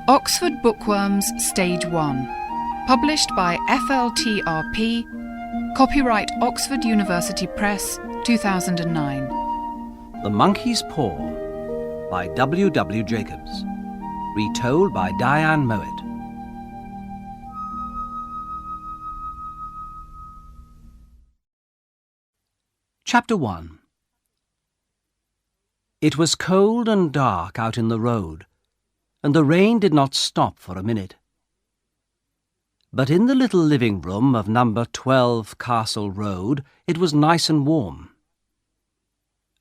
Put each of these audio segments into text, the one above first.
Oxford Bookworms Stage 1. Published by FLTRP. Copyright Oxford University Press, 2009. The Monkey's Paw by W. W. Jacobs. Retold by Diane Mowat. Chapter 1. It was cold and dark out in the road, and the rain did not stop for a minute. But in the little living room of number 12 Castle Road it was nice and warm.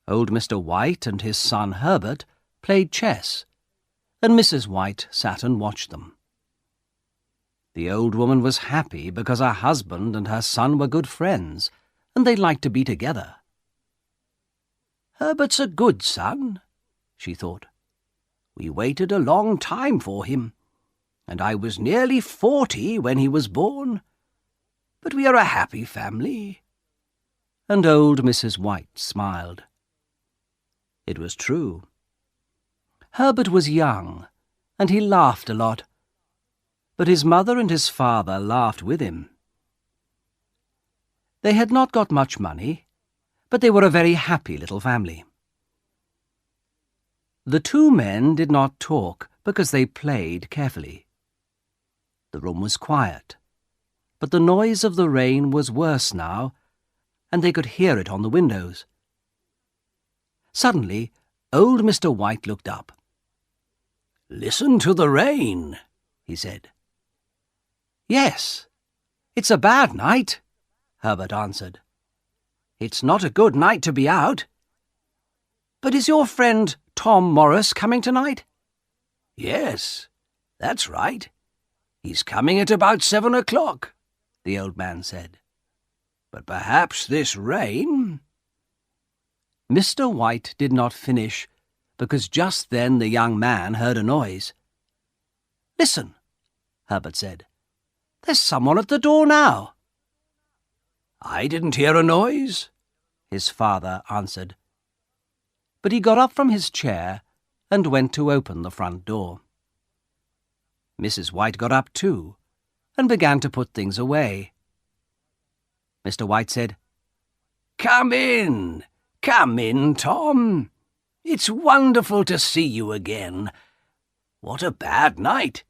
Old Mr. White and his son Herbert played chess, and Mrs. White sat and watched them. The old woman was happy because her husband and her son were good friends, and they liked to be together. "Herbert's a good son," she thought. "We waited a long time for him, and I was nearly 40 when he was born. But we are a happy family." And old Mrs. White smiled. It was true. Herbert was young, and he laughed a lot, but his mother and his father laughed with him. They had not got much money, but they were a very happy little family. The two men did not talk because they played carefully. The room was quiet, but the noise of the rain was worse now, and they could hear it on the windows. Suddenly, old Mr. White looked up. "Listen to the rain," he said. "Yes, it's a bad night," Herbert answered. "It's not a good night to be out. But is your friend Tom Morris coming tonight?" "Yes, that's right. He's coming at about 7 o'clock, the old man said. But perhaps this rain—" Mr. White did not finish, because just then the young man heard a noise. "Listen," Herbert said. "There's someone at the door now." "I didn't hear a noise," his father answered. But he got up from his chair and went to open the front door. Mrs. White got up too, and began to put things away. Mr. White said, Come in, Tom. It's wonderful to see you again. What a bad night.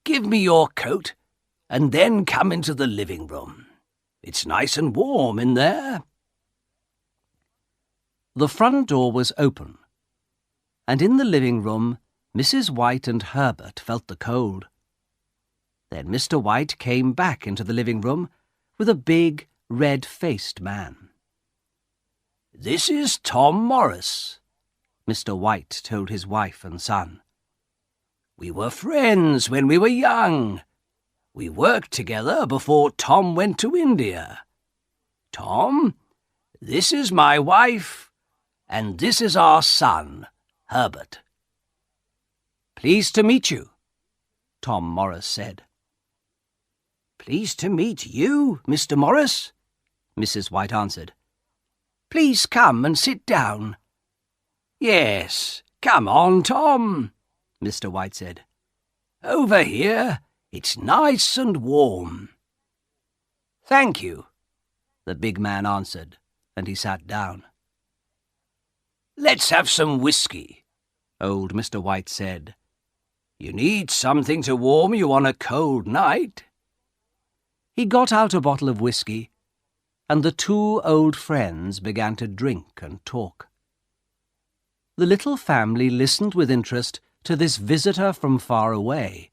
Give me your coat, and then come into the living room. It's nice and warm in there." The front door was open, and in the living room Mrs. White and Herbert felt the cold. Then Mr. White came back into the living room with a big, red-faced man. "This is Tom Morris," Mr. White told his wife and son. "We were friends when we were young. We worked together before Tom went to India. Tom, this is my wife, and this is our son, Herbert." "Pleased to meet you," Tom Morris said. "Pleased to meet you, Mr. Morris," Mrs. White answered. "Please come and sit down." "Yes, come on, Tom," Mr. White said. "Over here, it's nice and warm." "Thank you," the big man answered, and he sat down. "Let's have some whiskey," old Mr. White said. "You need something to warm you on a cold night." He got out a bottle of whiskey, and the two old friends began to drink and talk. The little family listened with interest to this visitor from far away,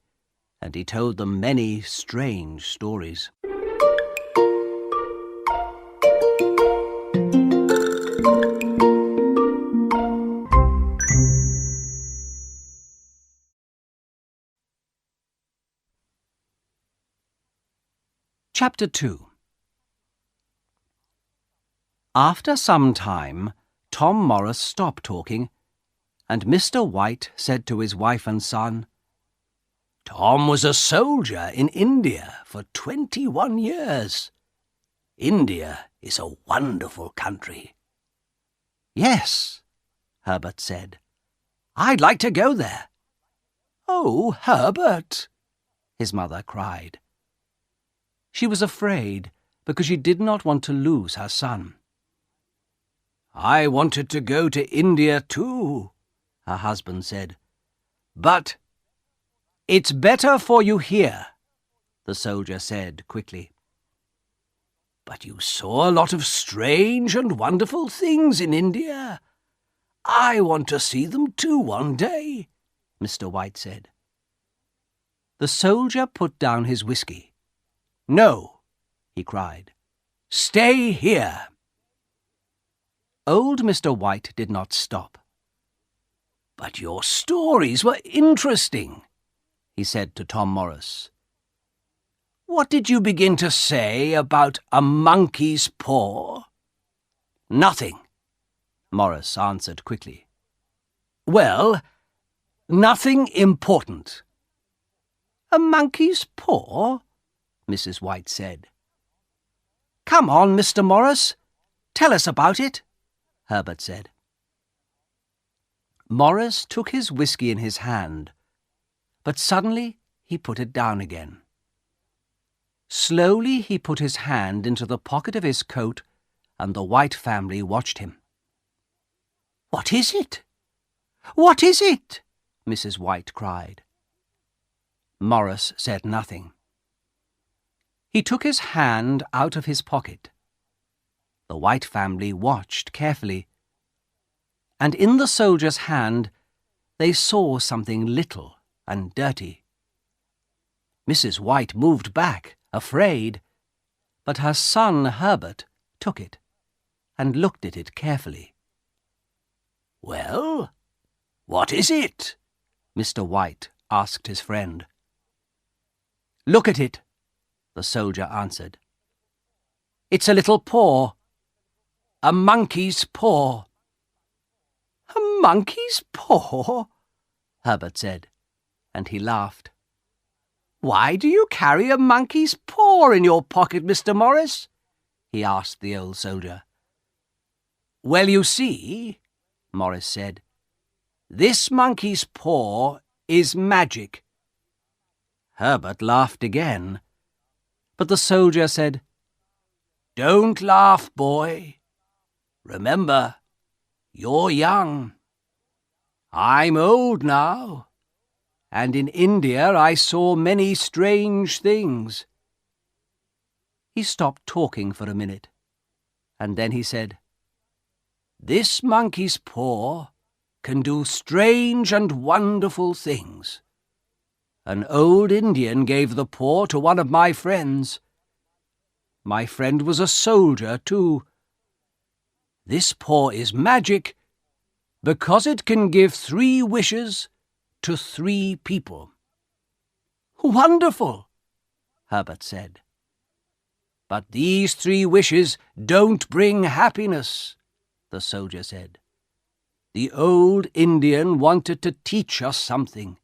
and he told them many strange stories. Chapter 2. After some time, Tom Morris stopped talking, and Mr. White said to his wife and son, "Tom was a soldier in India for 21 years. India is a wonderful country." "Yes," Herbert said. "I'd like to go there." "Oh, Herbert!" his mother cried. She was afraid because she did not want to lose her son. "I wanted to go to India too," her husband said. "But it's better for you here," the soldier said quickly. "But you saw a lot of strange and wonderful things in India. I want to see them too one day," Mr. White said. The soldier put down his whiskey. "No," he cried. "Stay here." Old Mr. White did not stop. "But your stories were interesting," he said to Tom Morris. "What did you begin to say about a monkey's paw?" "Nothing," Morris answered quickly. "Well, nothing important." "A monkey's paw?" Mrs. White said. "Come on, Mr. Morris, tell us about it," Herbert said. Morris took his whiskey in his hand, but suddenly he put it down again. Slowly he put his hand into the pocket of his coat, and the White family watched him. "What is it? What is it?" Mrs. White cried. Morris said nothing. He took his hand out of his pocket. The White family watched carefully, and in the soldier's hand they saw something little and dirty. Mrs. White moved back, afraid, but her son Herbert took it and looked at it carefully. "Well, what is it?" Mr. White asked his friend. "Look at it," the soldier answered. "It's a little paw. A monkey's paw." "A monkey's paw?" Herbert said, and he laughed. "Why do you carry a monkey's paw in your pocket, Mr. Morris?" he asked the old soldier. "Well, you see," Morris said, "this monkey's paw is magic." Herbert laughed again, but the soldier said, "Don't laugh, boy. Remember, you're young. I'm old now, and in India I saw many strange things." He stopped talking for a minute, and then he said, "This monkey's paw can do strange and wonderful things. An old Indian gave the paw to one of my friends. My friend was a soldier, too. This paw is magic because it can give 3 wishes to 3 people." "Wonderful," Herbert said. "But these 3 wishes don't bring happiness," the soldier said. "The old Indian wanted to teach us something.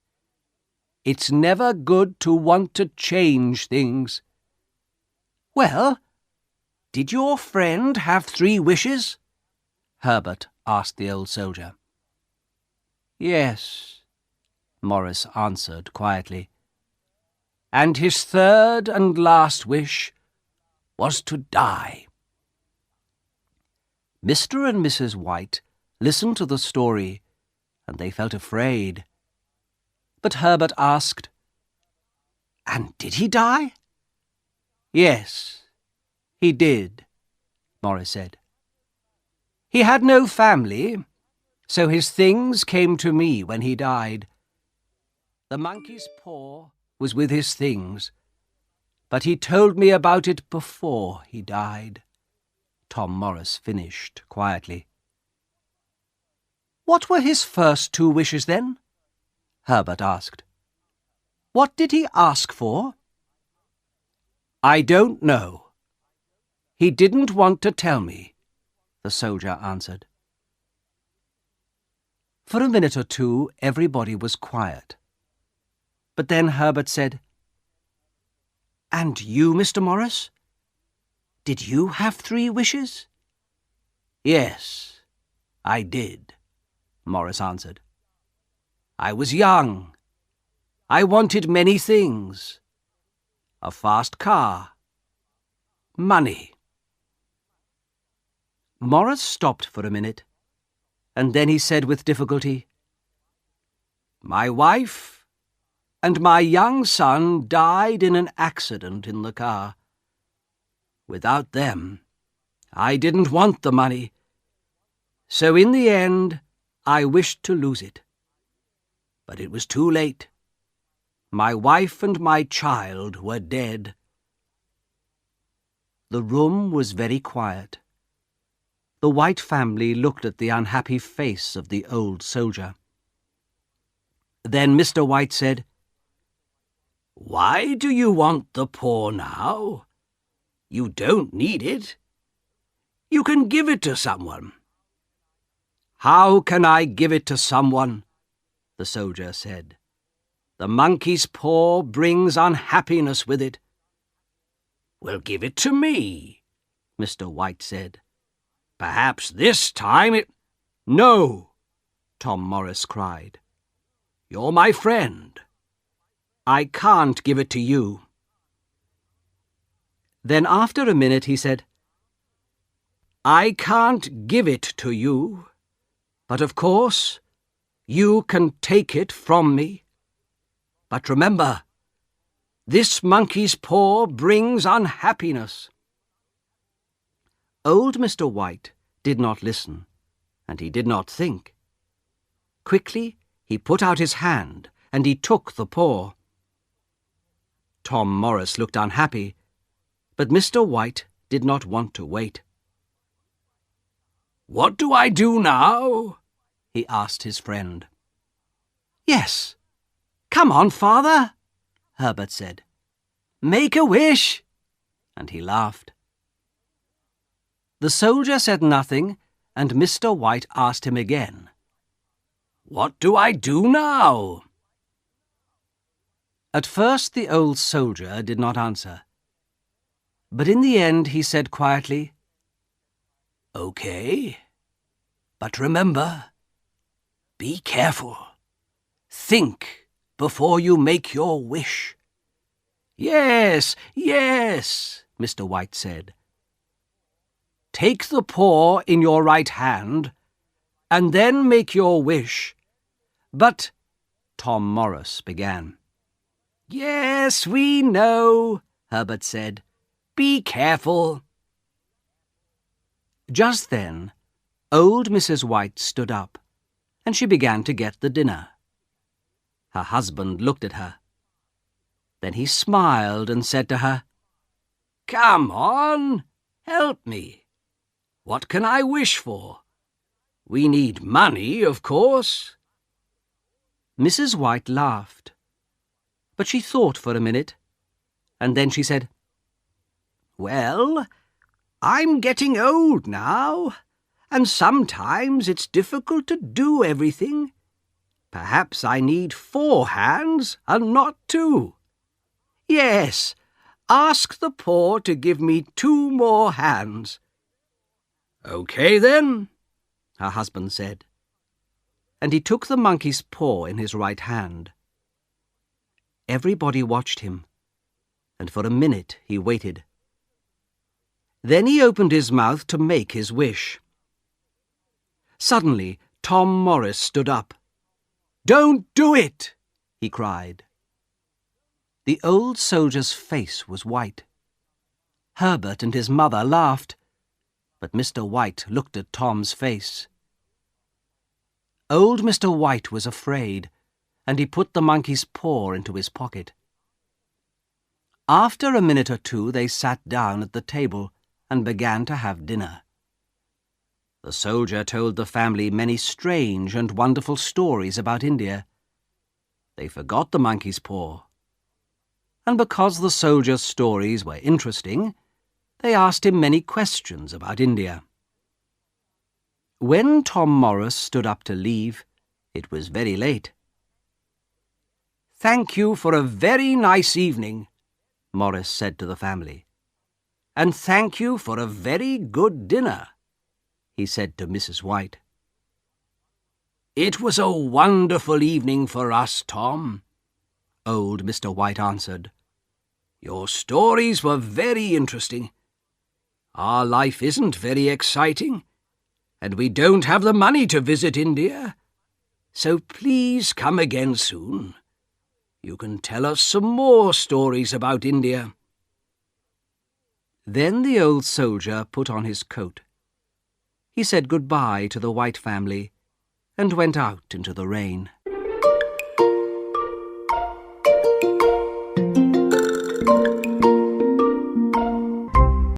It's never good to want to change things." "Well, did your friend have 3 wishes?" Herbert asked the old soldier. "Yes," Morris answered quietly. "And his 3rd and last wish was to die." Mr. and Mrs. White listened to the story, and they felt afraid. But Herbert asked, "And did he die?" "Yes, he did," Morris said. "He had no family, so his things came to me when he died. The monkey's paw was with his things, but he told me about it before he died," Tom Morris finished quietly. "What were his first 2 wishes, then?" Herbert asked. "What did he ask for?" "I don't know. He didn't want to tell me," the soldier answered. For a minute or two, everybody was quiet. But then Herbert said, "And you, Mr. Morris? Did you have 3 wishes?" "Yes, I did," Morris answered. I was young. I wanted many things. A fast car. Money. Morris stopped for a minute, and then he said with difficulty, My wife and my young son died in an accident in the car. Without them, I didn't want the money, so in the end I wished to lose it. But it was too late. My wife and my child were dead. The room was very quiet. The White family looked at the unhappy face of the old soldier. Then Mr. White said, Why do you want the poor now? You don't need it. You can give it to someone. How can I give it to someone? The soldier said. The monkey's paw brings unhappiness with it. Well, give it to me, Mr. White said. Perhaps this time it... No, Tom Morris cried. You're my friend. I can't give it to you. Then after a minute he said, I can't give it to you, but of course you can take it from me. But remember, this monkey's paw brings unhappiness. Old Mr. White did not listen, and he did not think. Quickly he put out his hand, and he took the paw. Tom Morris looked unhappy, but Mr. White did not want to wait. What do I do now? He asked his friend. Yes, come on, father, Herbert said. Make a wish. And he laughed. The soldier said nothing, and Mr. White asked him again. What do I do now? At first the old soldier did not answer, but in the end he said quietly, Okay, but remember, be careful. Think before you make your wish. Yes, yes, Mr. White said. Take the paw in your right hand, and then make your wish. But, Tom Morris began. Yes, we know, Herbert said. Be careful. Just then, old Mrs. White stood up, and she began to get the dinner. Her husband looked at her. Then he smiled and said to her, Come on, help me. What can I wish for? We need money, of course. Mrs. White laughed, but she thought for a minute, and then she said, Well, I'm getting old now, and sometimes it's difficult to do everything. Perhaps I need 4 hands and not 2. Yes, ask the poor to give me 2 more hands. Okay then, her husband said, and he took the monkey's paw in his right hand. Everybody watched him, and for a minute he waited. Then he opened his mouth to make his wish. Suddenly, Tom Morris stood up. Don't do it, he cried. The old soldier's face was white. Herbert and his mother laughed, but Mr. White looked at Tom's face. Old Mr. White was afraid, and he put the monkey's paw into his pocket. After a minute or two, they sat down at the table and began to have dinner. The soldier told the family many strange and wonderful stories about India. They forgot the monkey's paw, and because the soldier's stories were interesting, they asked him many questions about India. When Tom Morris stood up to leave, it was very late. Thank you for a very nice evening, Morris said to the family. And thank you for a very good dinner, he said to Mrs. White. "It was a wonderful evening for us, Tom," old Mr. White answered. "Your stories were very interesting. Our life isn't very exciting, and we don't have the money to visit India. So please come again soon. You can tell us some more stories about India." Then the old soldier put on his coat. He said goodbye to the White family and went out into the rain.